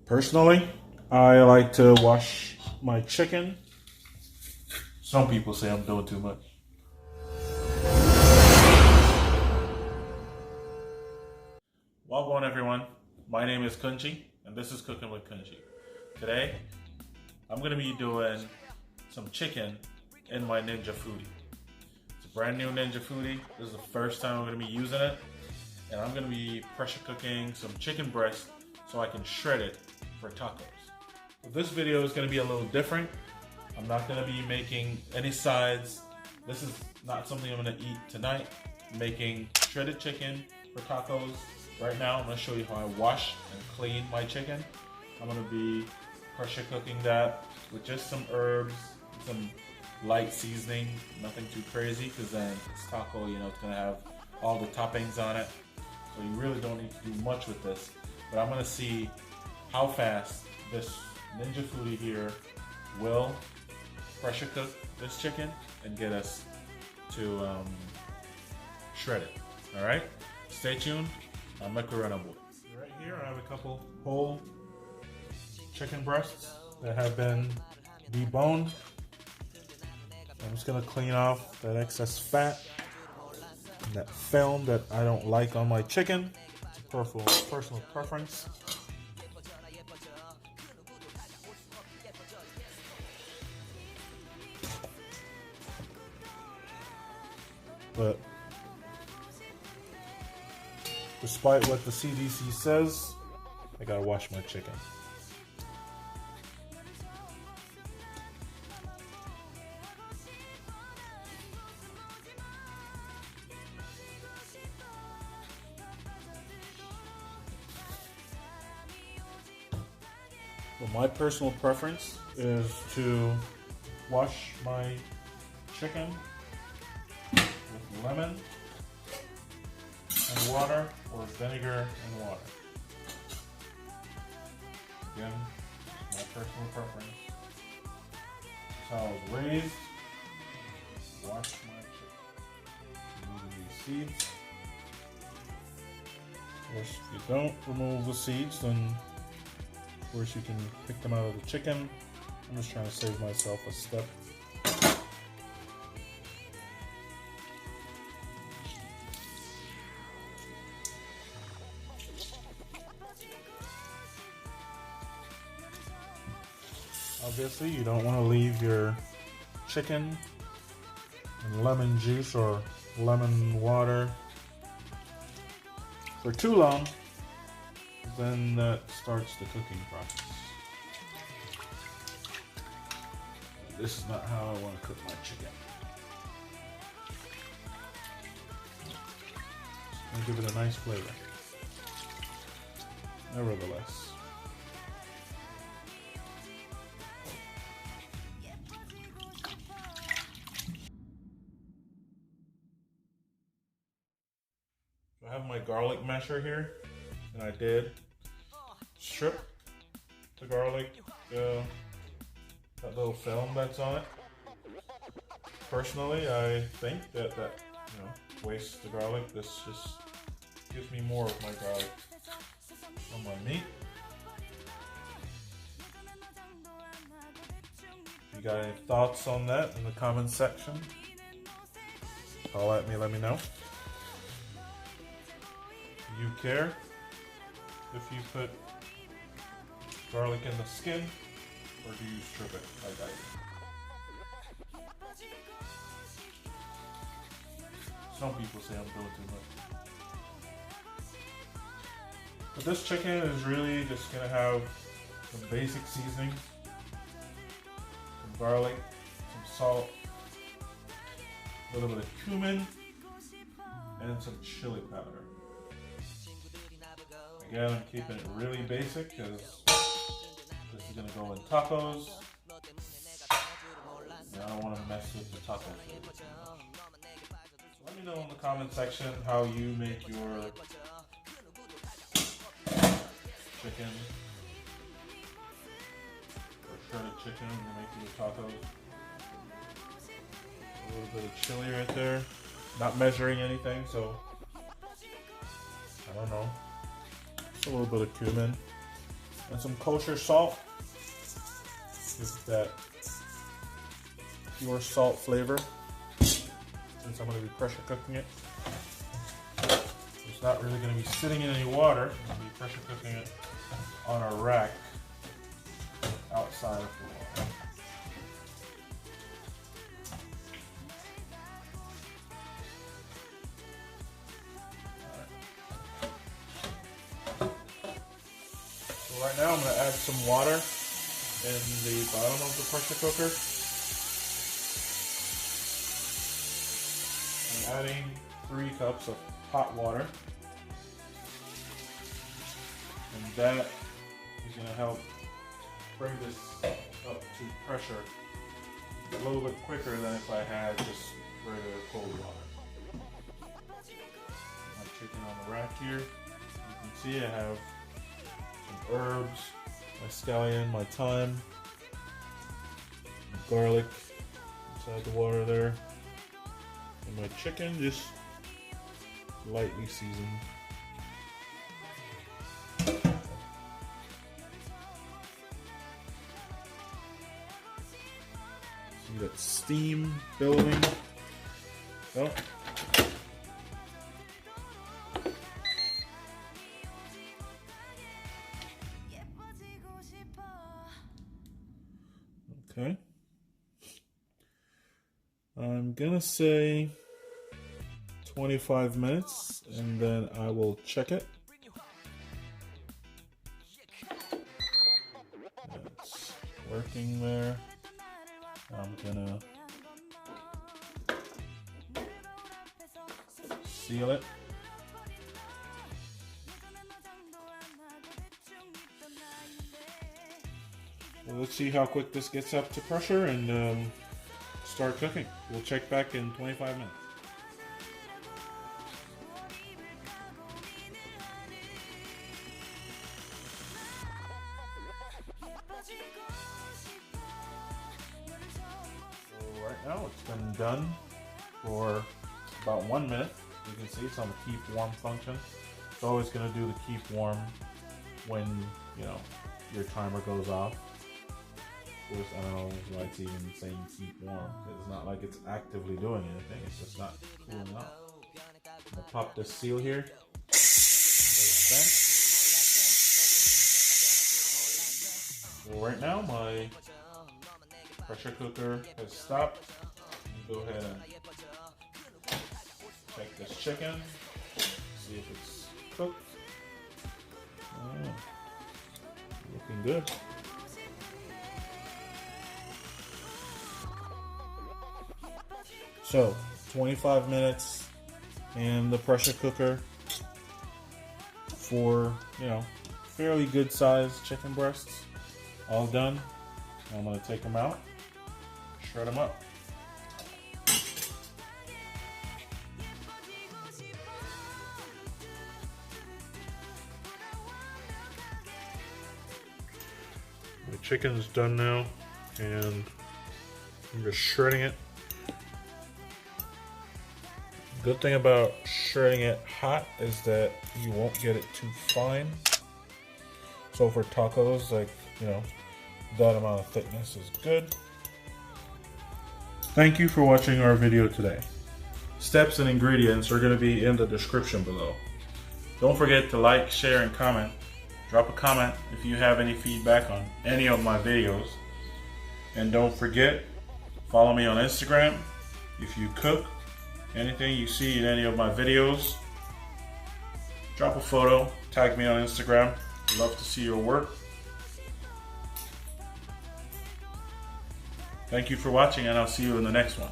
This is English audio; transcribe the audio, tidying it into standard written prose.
Personally, I like to wash my chicken. Some people say I'm doing too much. Welcome everyone. My name is Kunchi and this is Cooking with Kunchi. Today, I'm going to be doing some chicken in my Ninja Foodi. It's a brand new Ninja Foodi. This is the first time I'm going to be using it. And I'm going to be pressure cooking some chicken breast so I can shred it for tacos. This video is going to be a little different. I'm not going to be making any sides. This is not something I'm going to eat tonight. I'm making shredded chicken for tacos. Right now I'm going to show you how I wash and clean my chicken. I'm going to be pressure cooking that with just some herbs, some light seasoning, nothing too crazy because then it's taco, you know, it's going to have all the toppings on it. So you really don't need to do much with this. But I'm going to see how fast this Ninja Foodi here will pressure cook this chicken and get us to shred it. All right, stay tuned. I'm Macarena Boy. Right here, I have a couple whole chicken breasts that have been deboned. I'm just gonna clean off that excess fat and that film that I don't like on my chicken. It's a personal preference. But despite what the CDC says, I gotta wash my chicken. Well, my personal preference is to wash my chicken with lemon and water or vinegar and water. Again, my personal preference. That's how I was raised. Wash my chicken. Remove these seeds. Of course, if you don't remove the seeds, then of course you can pick them out of the chicken. I'm just trying to save myself a step. Obviously, you don't want to leave your chicken in lemon juice or lemon water for too long. Then that starts the cooking process. This is not how I want to cook my chicken. I'll give it a nice flavor. Nevertheless. I have my garlic mesher here, and I did strip the garlic, that little film that's on it. Personally, I think that wastes the garlic. This just gives me more of my garlic on my meat. If you got any thoughts on that in the comments section, call at me, let me know. Do you care if you put garlic in the skin, or do you strip it like I do? Some people say I'm doing too much. But this chicken is really just gonna have some basic seasonings, some garlic, some salt, a little bit of cumin, and some chili powder. Again, I'm keeping it really basic because this is going to go in tacos. And I don't want to mess with the taco flavor too much. So let me know in the comment section how you make your chicken or shredded chicken when you make your tacos. A little bit of chili right there. Not measuring anything, so I don't know. Just a little bit of cumin. and some kosher salt. Give that pure salt flavor. Since I'm going to be pressure cooking it, it's not really going to be sitting in any water. I'm going to be pressure cooking it on a rack outside of the water. So right now I'm going to add some water in the bottom of the pressure cooker. I'm adding 3 cups of hot water, and that is going to help bring this up to pressure a little bit quicker than if I had just regular cold water. My chicken on the rack here. You can see I have some herbs, my scallion, my thyme, garlic inside the water there, and my chicken just lightly seasoned. See that steam building? Oh. Okay. I'm gonna say 25 minutes and then I will check it. It's working there. I'm gonna seal it. Well, let's see how quick this gets up to pressure and start cooking. We'll check back in 25 minutes. So right now it's been done for about 1 minute. You can see it's on the keep warm function. It's always going to do the keep warm when, you know, your timer goes off. Of course, I don't know why it's even saying keep warm, because it's not like it's actively doing anything, it's just not cooling off. I'm gonna pop this seal here. So right now my pressure cooker has stopped. Go ahead and check this chicken, see if it's cooked. Looking good. So 25 minutes in the pressure cooker for, you know, fairly good sized chicken breasts. All done. I'm going to take them out, shred them up. The chicken's done now, and I'm just shredding it. Good thing about shredding it hot is that you won't get it too fine. So for tacos, like, you know, that amount of thickness is good. Thank you for watching our video today. Steps and ingredients are going to be in the description below. Don't forget to like, share, and comment. Drop a comment if you have any feedback on any of my videos. And don't forget, follow me on Instagram. If you cook, anything you see in any of my videos, drop a photo, tag me on Instagram. Love to see your work. Thank you for watching, and I'll see you in the next one.